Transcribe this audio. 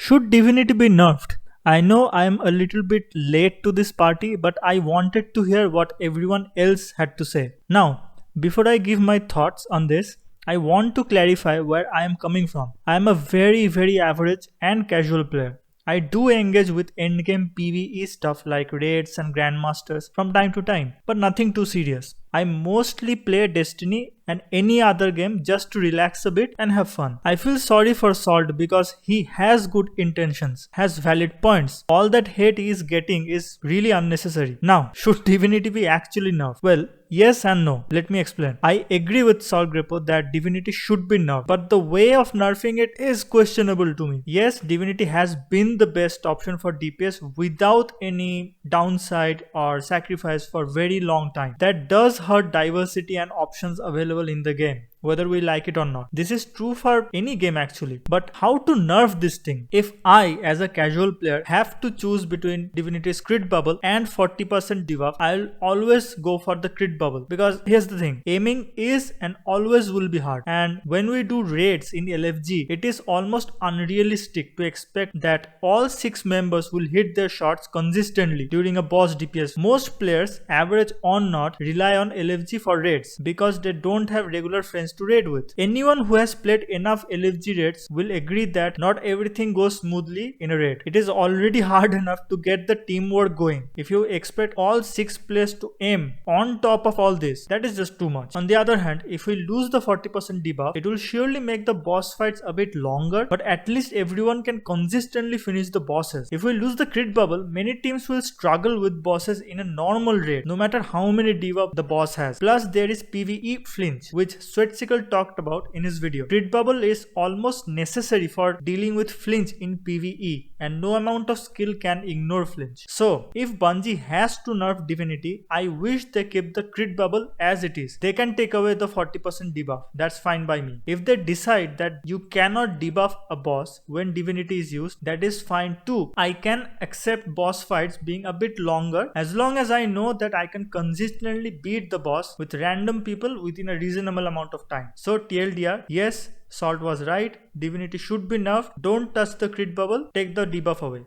Should Divinity be nerfed? I know I am a little bit late to this party, but I wanted to hear what everyone else had to say. Now, before I give my thoughts on this, I want to clarify where I am coming from. I am a very average and casual player. I do engage with endgame PvE stuff like raids and grandmasters from time to time, but nothing too serious. I mostly play Destiny and any other game just to relax a bit and have fun. I feel sorry for Salt because he has good intentions, has valid points. All that hate he is getting is really unnecessary. Now, should Divinity be actually nerfed? Well, yes and no. Let me explain. I agree with saltagreppo that Divinity should be nerfed, but the way of nerfing it is questionable to me. Yes, Divinity has been the best option for DPS without any downside or sacrifice for very long time. That does hurt diversity and options available in the game, whether we like it or not. This is true for any game actually. But how to nerf this thing? If I, as a casual player, have to choose between Divinity's crit bubble and 40% debuff, I'll always go for the crit bubble. Because here's the thing, aiming is and always will be hard. And when we do raids in LFG, it is almost unrealistic to expect that all 6 members will hit their shots consistently during a boss DPS. Most players, average or not, rely on LFG for raids because they don't have regular friends to raid with. Anyone who has played enough LFG raids will agree that not everything goes smoothly in a raid. It is already hard enough to get the teamwork going. If you expect all 6 players to aim on top of all this, that is just too much. On the other hand, if we lose the 40% debuff, it will surely make the boss fights a bit longer, but at least everyone can consistently finish the bosses. If we lose the crit bubble, many teams will struggle with bosses in a normal raid, no matter how many debuff the boss has. Plus, there is PvE flinch, which Sweatcicle talked about in his video. Crit bubble is almost necessary for dealing with flinch in PvE, and no amount of skill can ignore flinch. So, if Bungie has to nerf Divinity, I wish they kept the crit bubble as it is. They can take away the 40% debuff. That's fine by me. If they decide that you cannot debuff a boss when Divinity is used, that is fine too. I can accept boss fights being a bit longer as long as I know that I can consistently beat the boss with random people within a reasonable amount of time. So TLDR, yes, Salt was right. Divinity should be nerfed. Don't touch the crit bubble. Take the debuff away.